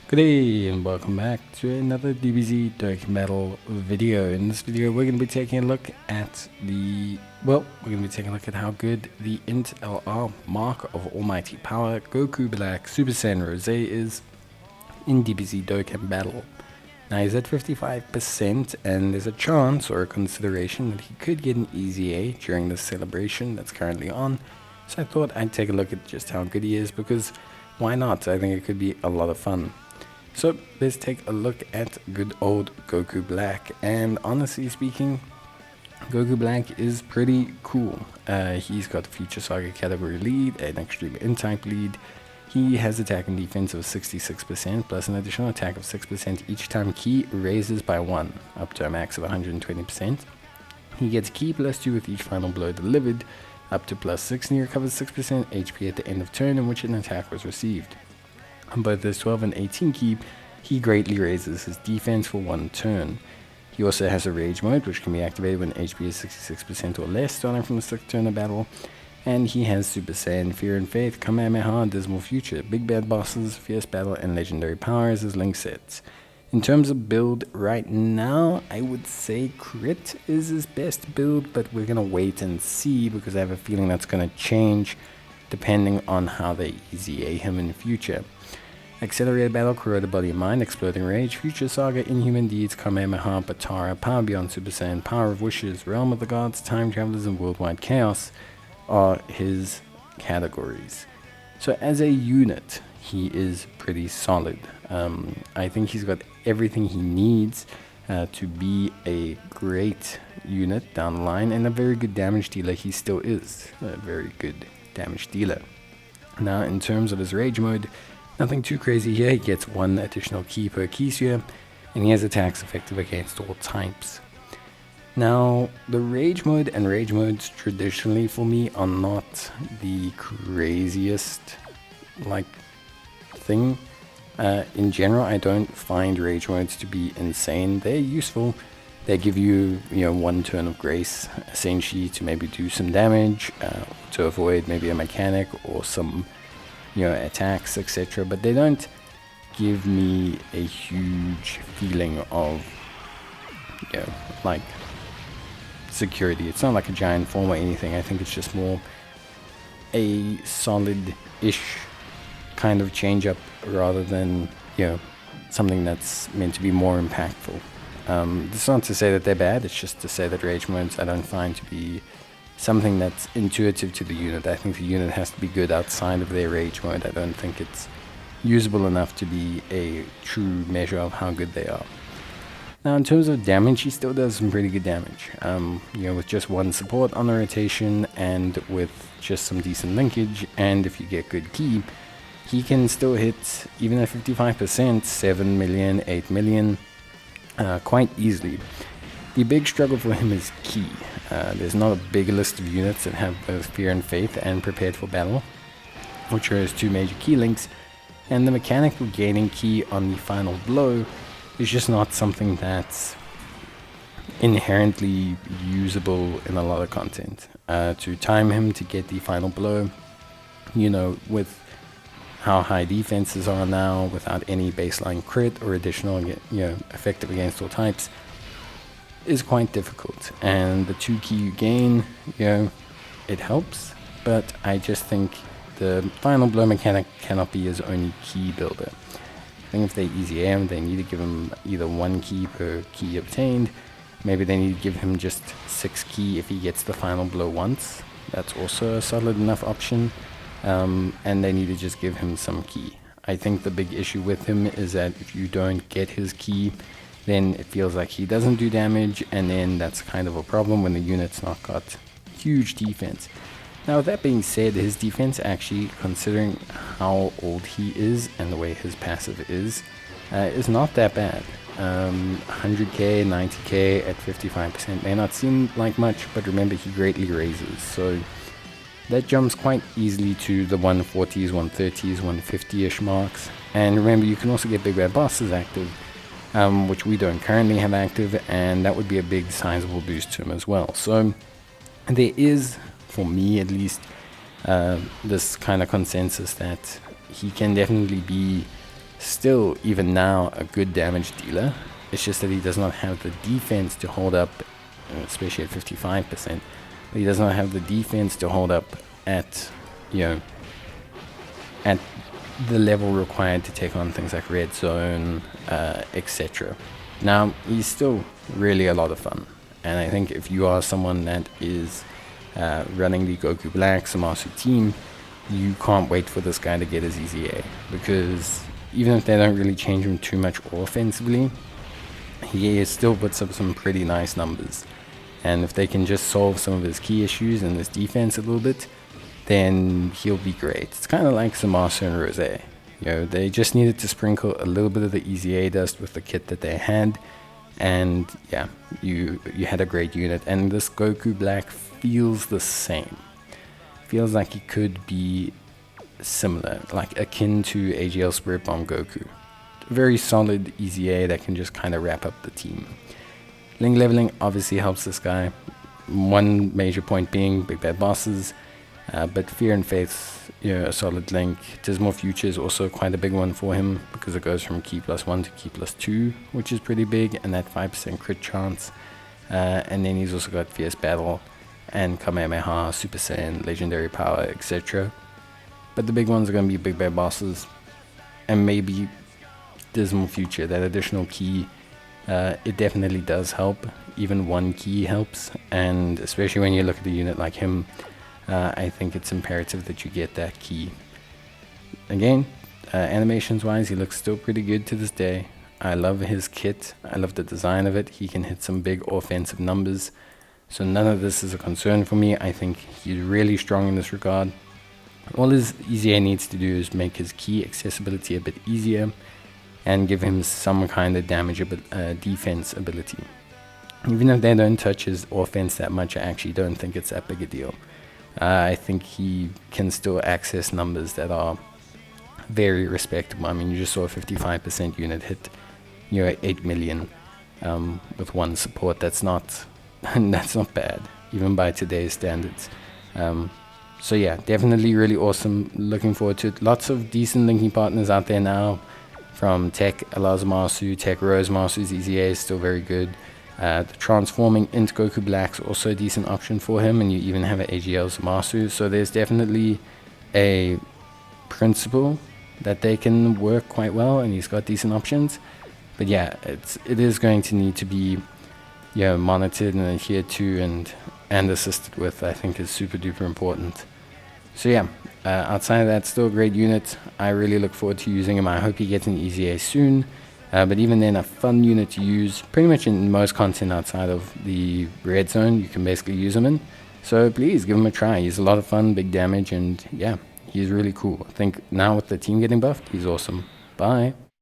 Good day and welcome back to another DBZ Dokkan Battle video. In this video we're going to be taking a look at how good the INT LR Mark of Almighty Power Goku Black Super Saiyan Rose is in DBZ Dokkan Battle. Now he's at 55% and there's a chance or a consideration that he could get an easy A during this celebration that's currently on. So I thought I'd take a look at just how good he is, because why not? I think it could be a lot of fun. So let's take a look at good old Goku Black, and honestly speaking, Goku Black is pretty cool. He's got a Future Saga category lead, an Extreme N-type lead. He has attack and defense of 66% plus an additional attack of 6% each time Ki raises by 1, up to a max of 120%. He gets Ki plus 2 with each final blow delivered, up to plus 6, and he recovers 6% HP at the end of turn in which an attack was received. On both his 12 and 18 Ki, he greatly raises his defense for 1 turn. He also has a Rage mode, which can be activated when HP is 66% or less, starting from the 6th turn of battle. And he has Super Saiyan, Fear and Faith, Kamehameha, Dismal Future, Big Bad Bosses, Fierce Battle, and Legendary Power as his link sets. In terms of build right now, I would say Crit is his best build, but we're going to wait and see, because I have a feeling that's going to change depending on how they easy A him in the future. Accelerated Battle, Corroded Body and Mind, Exploding Rage, Future Saga, Inhuman Deeds, Kamehameha, Batara, Power Beyond Super Saiyan, Power of Wishes, Realm of the Gods, Time Travelers, and Worldwide Chaos are his categories. So as a unit, he is pretty solid. I think he's got everything he needs to be a great unit down the line, and a very good damage dealer he still is. A very good damage dealer. Now in terms of his Rage mode, nothing too crazy here. He gets 1 additional Ki per Ki sphere, and he has attacks effective against all types. Now, the Rage mode and Rage modes traditionally for me are not the craziest thing. In general, I don't find Rage modes to be insane. They're useful. They give you, 1 turn of grace, essentially, to maybe do some damage, to avoid maybe a mechanic or some attacks, etc. But they don't give me a huge feeling of security. It's not like a giant form or anything. I think it's just more a solid-ish kind of change up, rather than something that's meant to be more impactful. It's not to say that they're bad, it's just to say that Rage modes I don't find to be something that's intuitive to the unit. I think the unit has to be good outside of their Rage mode. I don't think it's usable enough to be a true measure of how good they are. Now in terms of damage, he still does some pretty good damage. With just 1 support on the rotation, and with just some decent linkage, and if you get good Ki, he can still hit, even at 55%, 7 million, 8 million, quite easily. The big struggle for him is Ki. There's not a big list of units that have both Fear and Faith and Prepared for Battle, which are his 2 major Ki links, and the mechanic of gaining Ki on the final blow is just not something that's inherently usable in a lot of content. To time him to get the final blow, with how high defenses are now, without any baseline crit or additional effective against all types, is quite difficult. And the 2 Ki you gain, it helps, but I just think the final blow mechanic cannot be his only Ki builder. I think if they easy him, they need to give him either 1 Ki per Ki obtained. Maybe they need to give him just 6 Ki if he gets the final blow once. That's also a solid enough option. And they need to just give him some Ki. I think the big issue with him is that if you don't get his Ki, then it feels like he doesn't do damage, and then that's kind of a problem when the unit's not got huge defense. Now with that being said, his defense actually, considering how old he is and the way his passive is not that bad. 100k, 90k at 55% may not seem like much, but remember he greatly raises, so that jumps quite easily to the 140s, 130s, 150ish marks. And remember, you can also get Big Bad Bosses active, which we don't currently have active, and that would be a big sizable boost to him as well. So there is, for me at least, this kind of consensus that he can definitely be Still, even now, a good damage dealer. It's just that he does not have the defense to hold up, especially at 55%. He does not have the defense to hold up at, at the level required to take on things like Red Zone, etc. Now, he's still really a lot of fun. And I think if you are someone that is running the Goku Black Zamasu team, you can't wait for this guy to get his EZA, because even if they don't really change him too much offensively, he still puts up some pretty nice numbers. And if they can just solve some of his key issues in his defense a little bit, then he'll be great. It's kind of like Saiyan and Rose. They just needed to sprinkle a little bit of the EZA dust with the kit that they had, and yeah, you had a great unit. And this Goku Black feels the same. Feels like he could be similar, like akin to AGL Spirit Bomb Goku. Very solid EZA that can just kind of wrap up the team. Link leveling obviously helps this guy. One major point being big bad bosses, but Fear and Faith, a solid link. Dismal Future is also quite a big one for him, because it goes from key +1 to key +2, which is pretty big, and that 5% crit chance. And then he's also got Fierce Battle and Kamehameha, Super Saiyan, Legendary Power, etc. But the big ones are going to be big bad bosses, and maybe Dismal Future, that additional key. It definitely does help. Even one key helps, and especially when you look at a unit like him, I think it's imperative that you get that key. Again, animations wise, he looks still pretty good to this day. I love his kit. I love the design of it. He can hit some big offensive numbers, so none of this is a concern for me. I think he's really strong in this regard. All his EZA needs to do is make his key accessibility a bit easier and give him some kind of damage defense ability. Even if they don't touch his offense that much, I actually don't think it's that big a deal. I think he can still access numbers that are very respectable. I mean, you just saw a 55% unit hit, 8 million with one support. That's not that's not bad, even by today's standards. So yeah, definitely really awesome. Looking forward to it. Lots of decent linking partners out there now. From Tech, LR Zamasu, Tech Rose Masu's EZA is still very good. The transforming INT Goku Black's also a decent option for him, and you even have an AGL Zamasu. So there's definitely a principle that they can work quite well, and he's got decent options. But yeah, it is going to need to be monitored and adhered to and assisted with. I think is super duper important. So yeah, outside of that, still a great unit. I really look forward to using him. I hope he gets an EZA soon. But even then, a fun unit to use pretty much in most content outside of the Red Zone. You can basically use him in. So please give him a try. He's a lot of fun, big damage, and yeah, he's really cool. I think now with the team getting buffed, he's awesome. Bye.